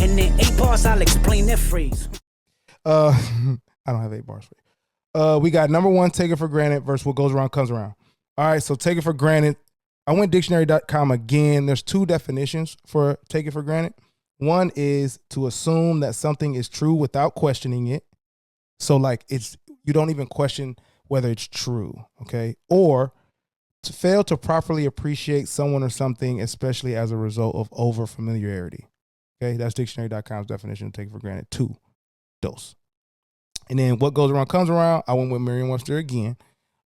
And in 8 bars, I'll explain that phrase. I don't have 8 bars for you. We got number 1, take it for granted versus what goes around comes around. All right, so take it for granted. I went dictionary.com again. There's 2 definitions for take it for granted. One is to assume that something is true without questioning it. So like you don't even question whether it's true, okay? Or to fail to properly appreciate someone or something, especially as a result of over familiarity. Okay, that's dictionary.com's definition of take it for granted. 2, dos. And then what goes around comes around. I went with Merriam-Webster again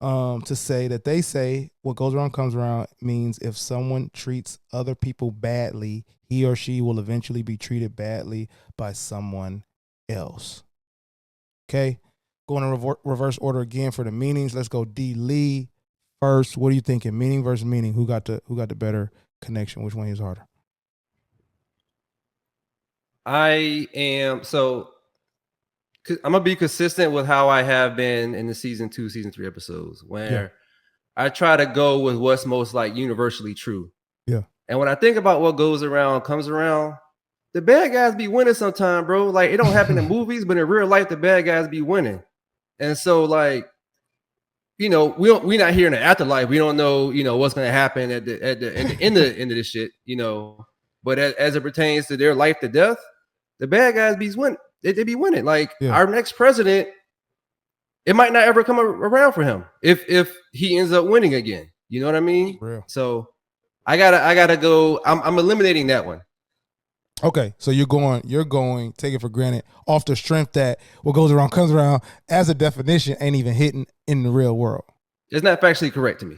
to say that they say what goes around comes around means if someone treats other people badly, he or she will eventually be treated badly by someone else. Okay, going in reverse order again for the meanings. Let's go D. Lee first. What are you thinking? Meaning versus meaning. Who got the better connection? Which one is harder? I am I'm gonna be consistent with how I have been in the season 2, season 3 episodes, where I try to go with what's most like universally true. Yeah. And when I think about what goes around comes around, the bad guys be winning sometime, bro. Like it don't happen in movies, but in real life, the bad guys be winning. And so, like, we're not here in the afterlife. We don't know, what's gonna happen at the end of this shit, But as it pertains to their life to death, the bad guys be winning. They be winning. Like our next president, it might not ever come around for him if he ends up winning again. You know what I mean? Real. So I gotta go. I'm eliminating that one. Okay, so you're going take it for granted off the strength that what goes around comes around as a definition ain't even hitting in the real world. It's not factually correct to me.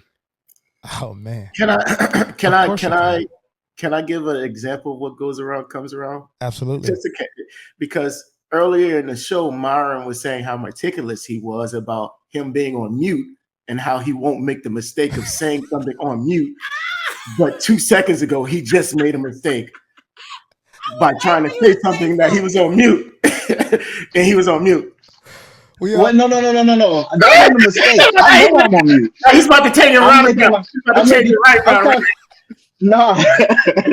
Oh man. Can I give an example of what goes around comes around? Absolutely. Because earlier in the show, Myron was saying how meticulous he was about him being on mute and how he won't make the mistake of saying something on mute. But 2 seconds ago, he just made a mistake by trying to say something that he was on mute. And he was on mute. What? No. That wasn't a mistake. I know I'm on mute. He's about to take it right now. He's about to take it right now. No,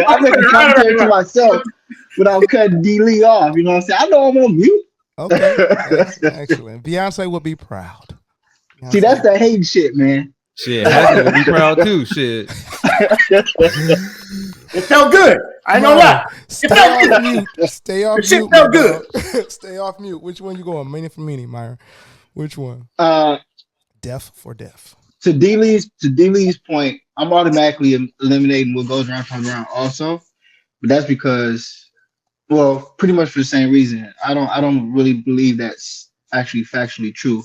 I'm making commentary to myself without cutting D. Lee off. You know what I'm saying? I know I'm on mute. Okay, excellent. Beyonce would be proud. See, that's the hate shit, man. Shit, Haskell would be proud too. Shit. It felt good. I know that. Stay off mute. Stay off mute. Shit felt good. Stay off mute. Which one you going? Meaning for meaning, Myron. Which one? Deaf for deaf. To D. Lee's point, I'm automatically eliminating what goes around comes around also, but that's because, well, pretty much for the same reason. I don't really believe that's actually factually true,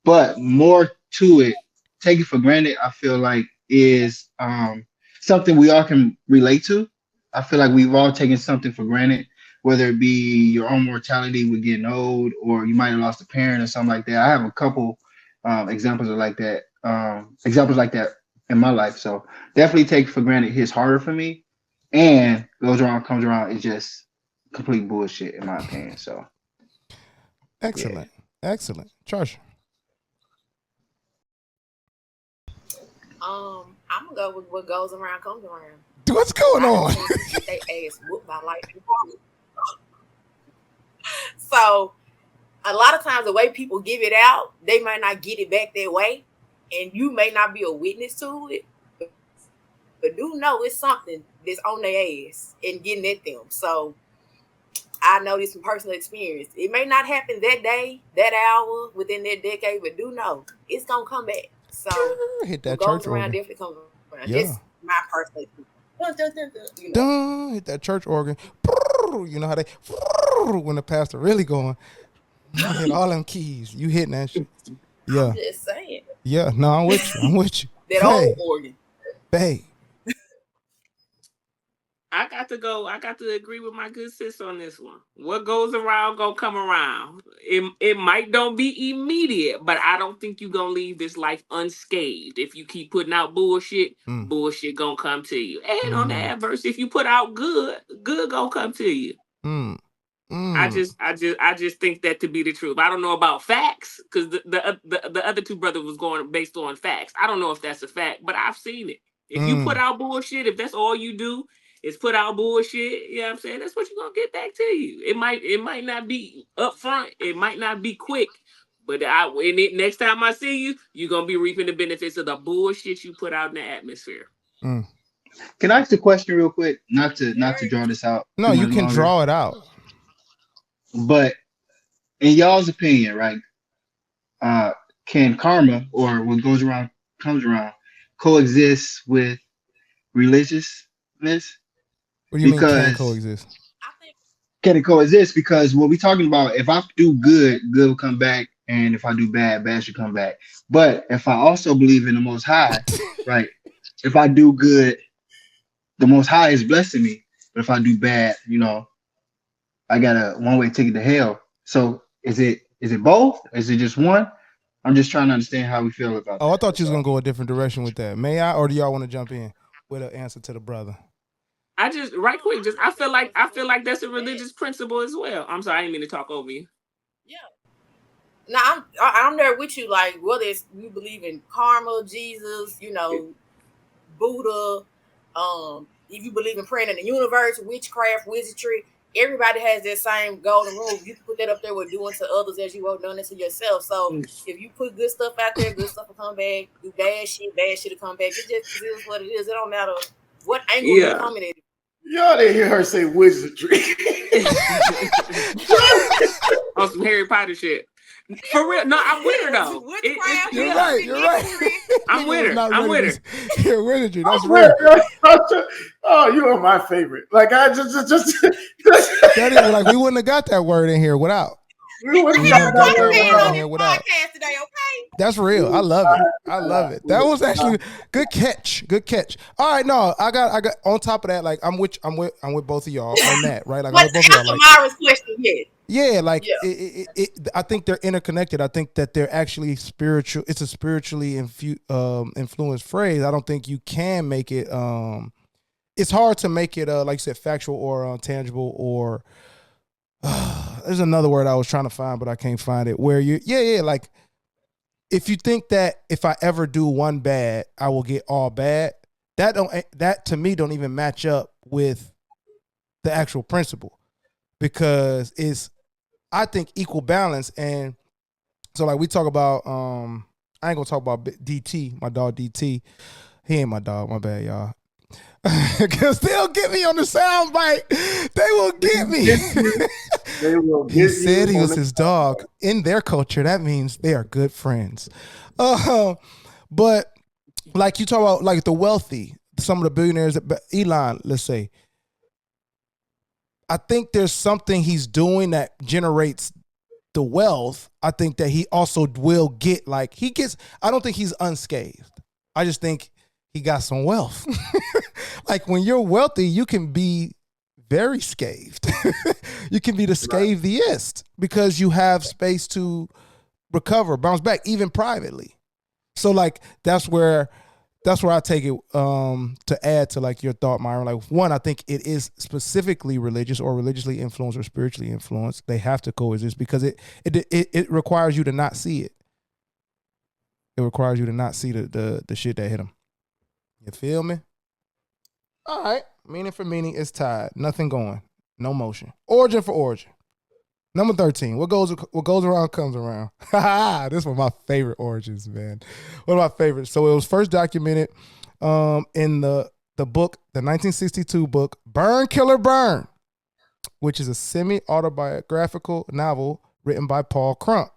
but more to it, take it for granted. I feel like is something we all can relate to. I feel like we've all taken something for granted, whether it be your own mortality with getting old, or you might have lost a parent or something like that. I have a couple examples like that in my life. So definitely take for granted hits harder for me, and goes around comes around is just complete bullshit in my opinion. So excellent. Charge. I'm gonna go with what goes around comes around. What's going on? They ass whooped by lightning. So a lot of times the way people give it out, they might not get it back that way, and you may not be a witness to it, but do know it's something that's on their ass and getting at them. So I know this from personal experience. It may not happen that day, that hour, within that decade, but do know it's gonna come back. So hit that goes church around organ. definitely comes around. Yeah. Just my personal experience. Hit that church organ. You know how they when the pastor really going. You hit all them keys. You hitting that shit. Yeah. I'm just saying. Yeah. No, I'm with you. That old organ. Babe. I got to agree with my good sis on this one. What goes around gonna come around. It might don't be immediate, but I don't think you're gonna leave this life unscathed. If you keep putting out bullshit, bullshit gonna come to you. And on the adverse, if you put out good gonna come to you. I just think that to be the truth. I don't know about facts, because the other two brothers was going based on facts. I don't know if that's a fact, but I've seen it. If you put out bullshit, if that's all you do, is put out bullshit, you know what I'm saying? That's what you're gonna get back to you. It might not be upfront, it might not be quick, but next time I see you, you're gonna be reaping the benefits of the bullshit you put out in the atmosphere. Mm. Can I ask a question real quick? Not to draw this out. No, too you much can longer, draw it out. but in y'all's opinion, right? Can karma or what goes around comes around coexist with religiousness? What do you mean can Because coexist? I think can it coexist? Because what we're talking about, if I do good, good will come back, and if I do bad, bad should come back. But if I also believe in the Most High, right? If I do good, the Most High is blessing me. But if I do bad, I got a one-way ticket to hell. So is it both? Is it just one? I'm just trying to understand how we feel about that. Oh, I thought you was gonna go a different direction with that. May I, or do y'all want to jump in with an answer to the brother? I just I feel like that's a religious principle as well. I'm sorry, I didn't mean to talk over you. yeah. Now I'm there with you. Like whether it's you believe in karma, Jesus, Buddha, if you believe in praying in the universe, witchcraft, wizardry, everybody has that same golden rule. You can put that up there with doing to others as you have done it to yourself. So if you put good stuff out there, good stuff will come back. Do bad shit will come back. It just is what it is. It don't matter what angle you're coming at. Y'all didn't hear her say wizardry. On some Harry Potter shit. For real, no, I'm with her though. You're right. I'm with her. You're wizardry. That's real. Oh, you are my favorite. Like I just that is, like we wouldn't have got that word in here without. We wouldn't have got that word in here without. Today, okay? That's real. I love it. That was actually good catch. All right, no, I got on top of that. Like I'm with both of y'all on that, right? Like but both of y'all. Like, Myra's question yet. Yeah, like I think they're interconnected. I think that they're actually spiritual. It's a spiritually influenced phrase. I don't think you can make it. It's hard to make it like you said, factual or tangible or. There's another word I was trying to find, but I can't find it. Where like if you think that if I ever do one bad, I will get all bad. That to me don't even match up with the actual principle because I think equal balance. And so like we talk about, I ain't gonna talk about DT, my dog DT. He ain't my dog, my bad, y'all. Because they'll get me on the sound bite. They will get me. They will get he said he was his dog. In their culture, that means they are good friends. But like you talk about like the wealthy, some of the billionaires, Elon, let's say, I think there's something he's doing that generates the wealth. I think that he also will get I don't think he's unscathed. I just think he got some wealth. Like when you're wealthy, you can be very scathed. You can be the scathiest because you have space to recover, bounce back, even privately. So like that's where I take it to add to like your thought, Myron. Like one, I think it is specifically religious or religiously influenced or spiritually influenced. They have to coexist because it requires you to not see it. It requires you to not see the shit that hit them. You feel me? All right. Meaning for meaning is tied. Nothing going. No motion. Origin for origin. Number 13. What goes around comes around. This one of my favorite origins, man. One of my favorites. So it was first documented in the book, the 1962 book, Burn, Killer, Burn, which is a semi-autobiographical novel written by Paul Crump.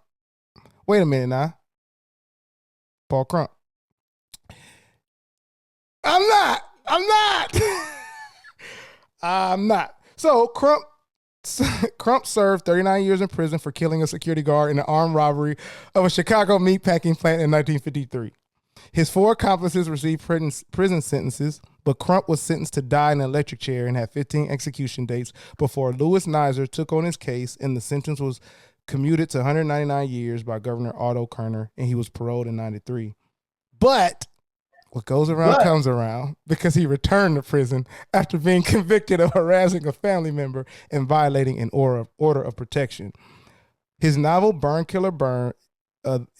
Wait a minute now. Paul Crump. I'm not. I'm not. So Crump served 39 years in prison for killing a security guard in an armed robbery of a Chicago meatpacking plant in 1953. His 4 accomplices received prison sentences, but Crump was sentenced to die in an electric chair and had 15 execution dates before Louis Nizer took on his case, and the sentence was commuted to 199 years by Governor Otto Kerner, and he was paroled in 93. But what goes around comes around because he returned to prison after being convicted of harassing a family member and violating an order of protection. His novel, Burn, Killer, Burn,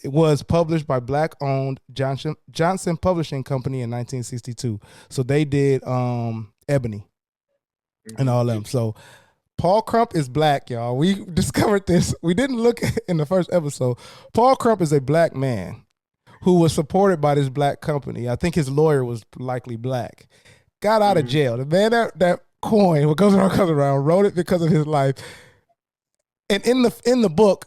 was published by Black-owned Johnson Publishing Company in 1962. So they did Ebony. and all them. So Paul Crump is black, y'all. We discovered this. We didn't look in the first episode. Paul Crump is a black man who was supported by this black company. I think his lawyer was likely black. Got out of jail. The man that coin, what goes around comes around, wrote it because of his life. And in the book,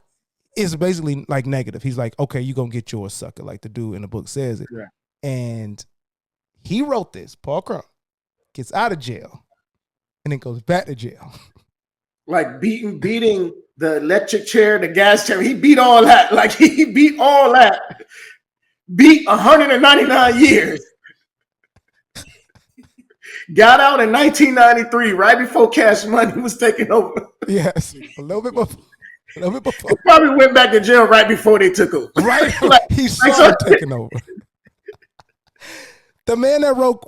it's basically like negative. He's like, okay, you're gonna get yours, sucker, like the dude in the book says it. Yeah. And he wrote this. Paul Crump gets out of jail and then goes back to jail. Like beating the electric chair, the gas chair. He beat all that. Like he beat all that. Beat 199 years. Got out in 1993, right before Cash Money was taken over. Yes, a little bit before. He probably went back to jail right before they took over. Right, he started taking over. The man that wrote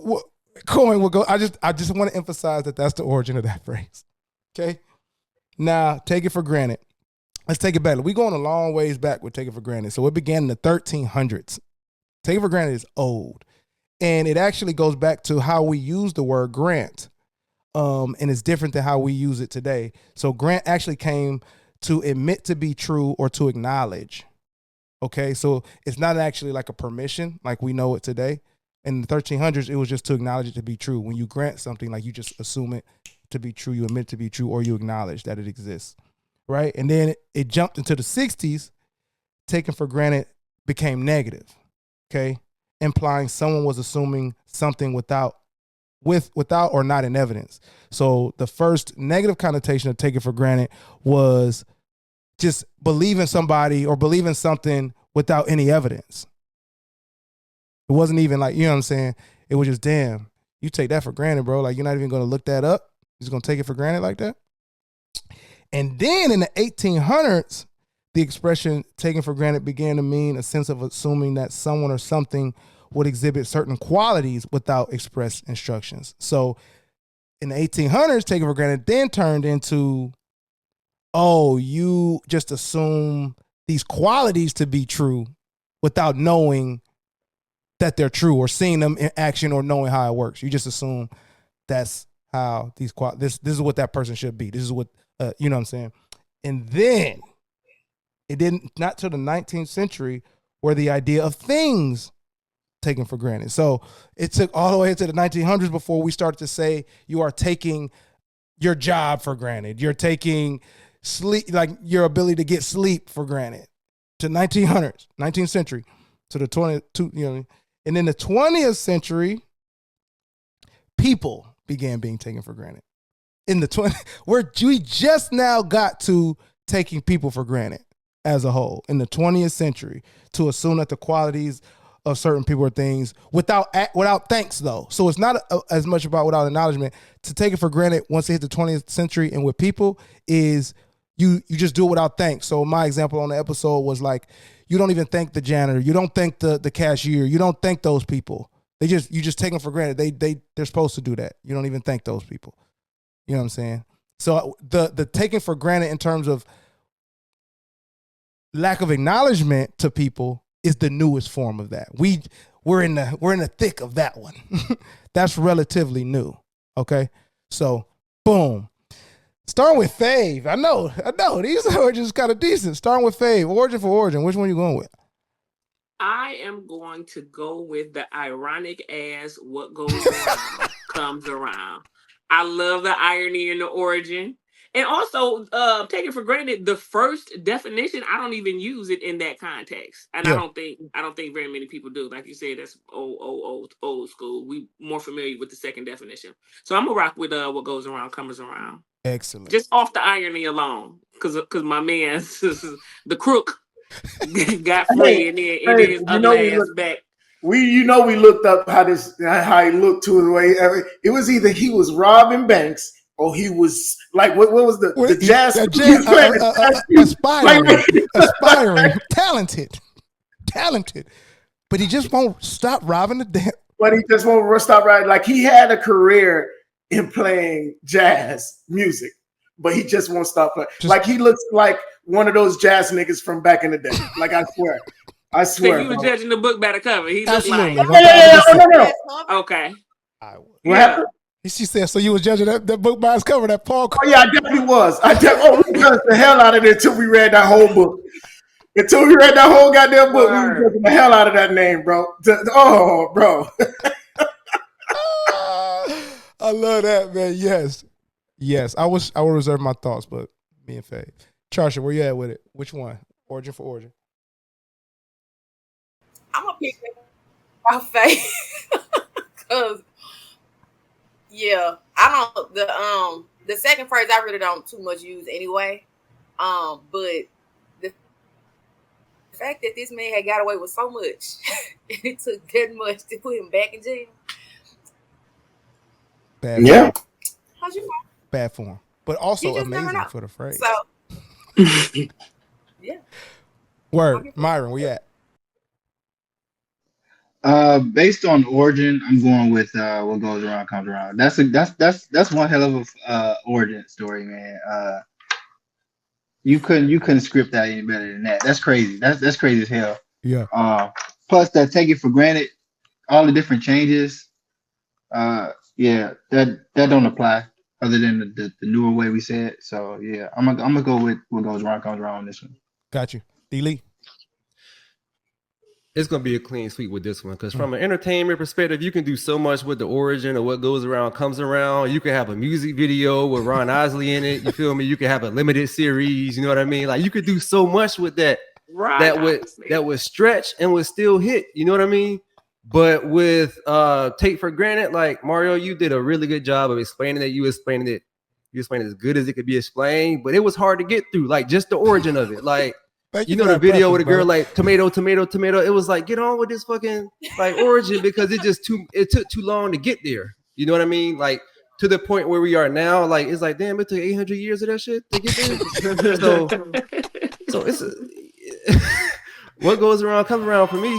Coin will go. I just want to emphasize that that's the origin of that phrase. Okay, now take it for granted. Let's take it back. We're going a long ways back with take it for granted. So it began in the 1300s. Take it for granted is old. And it actually goes back to how we use the word grant. And it's different than how we use it today. So grant actually came to admit to be true or to acknowledge. Okay, so it's not actually like a permission like we know it today. In the 1300s, it was just to acknowledge it to be true. When you grant something, like you just assume it to be true, you admit it to be true, or you acknowledge that it exists, right? And then it jumped into the 60s, taken for granted became negative, okay? Implying someone was assuming something without or not in evidence. So the first negative connotation of taking for granted was just believing somebody or believing something without any evidence. It wasn't even like, you know what I'm saying? It was just, damn, you take that for granted, bro. Like, you're not even going to look that up. You're just going to take it for granted like that. And then in the 1800s, the expression taken for granted began to mean a sense of assuming that someone or something would exhibit certain qualities without express instructions. So in the 1800s, taken for granted then turned into, oh, you just assume these qualities to be true without knowing that they're true or seeing them in action or knowing how it works. You just assume that's how these this is what that person should be. This is what you know what I'm saying. And then it didn't not till the 19th century where the idea of things taken for granted. So it took all the way into the 1900s before we started to say you are taking your job for granted. You're taking sleep, like your ability to get sleep for granted. To 19th century, to the 20, you know. And in the 20th century, people began being taken for granted. In the we just now got to taking people for granted as a whole in the 20th century to assume that the qualities of certain people or things without thanks though. So it's not as much about without acknowledgement. To take it for granted once it hit the 20th century and with people is you just do it without thanks. So my example on the episode was like, you don't even thank the janitor. You don't thank the cashier. You don't thank those people. You just take them for granted. They're supposed to do that. You don't even thank those people. You know what I'm saying? So the taking for granted in terms of lack of acknowledgement to people is the newest form of that. We're in the thick of that one. That's relatively new. Okay, so boom. Starting with Fave. I know. These origins kind of decent. Starting with Fave. Origin for origin. Which one you going with? I am going to go with the ironic as what goes around comes around. I love the irony in the origin. And also, taking for granted, the first definition, I don't even use it in that context. And yeah. I don't think very many people do. Like you said, that's old school. We more familiar with the second definition. So I'm gonna rock with what goes around comes around. Excellent. Just off the irony alone, because my man, the crook, got free and then his ugly ass back. We looked up how he looked to his way. It was either he was robbing banks or he was like what was the jazz aspiring, talented, but he just won't stop robbing the damn. But he just won't stop robbing. Like he had a career in playing jazz music, but he just won't stop playing. Like he looks like one of those jazz niggas from back in the day. Like I swear. So you were judging the book by the cover. He looked like no. okay. What happened? She said, so you was judging that book by its cover, that Paul. Oh yeah, I definitely was. We judged the hell out of it until we read that whole book. Until we read that whole goddamn book, we were judging the hell out of that name, bro. Oh, bro. I love that, man. Yes. I will reserve my thoughts, but me and Faye. Charsha, where you at with it? Which one? Origin for origin. I'm gonna pick my Faye. Cause yeah, I don't the second phrase I really don't too much use anyway. But the fact that this man had got away with so much and it took that much to put him back in jail. Bad yeah. Form. How'd you know? Bad form. But also amazing for the phrase. So yeah. Word. Myron, where you at? Based on origin, I'm going with what goes around comes around. That's one hell of a origin story, man. You couldn't script that any better than that. That's crazy. That's crazy as hell. Yeah. Plus that take it for granted, all the different changes. Yeah, that don't apply other than the newer way we say it. So yeah, I'm gonna go with what goes around comes around on this one. Got you. D. Lee. It's gonna be a clean sweep with this one because from an entertainment perspective, you can do so much with the origin of what goes around comes around. You can have a music video with Ron Isley in it. You feel me? You can have a limited series. You know what I mean? Like you could do so much with that. That would stretch and would still hit. You know what I mean? But with take for granted, like Mario, you did a really good job of explaining it. You explained it as good as it could be explained, but it was hard to get through. Like just the origin of it, like. You know the video with a girl like tomato. It was like, get on with this fucking like origin because it took too long to get there. You know what I mean? Like to the point where we are now, like it's like, damn, it took 800 years of that shit to get there. so it's what goes around comes around for me.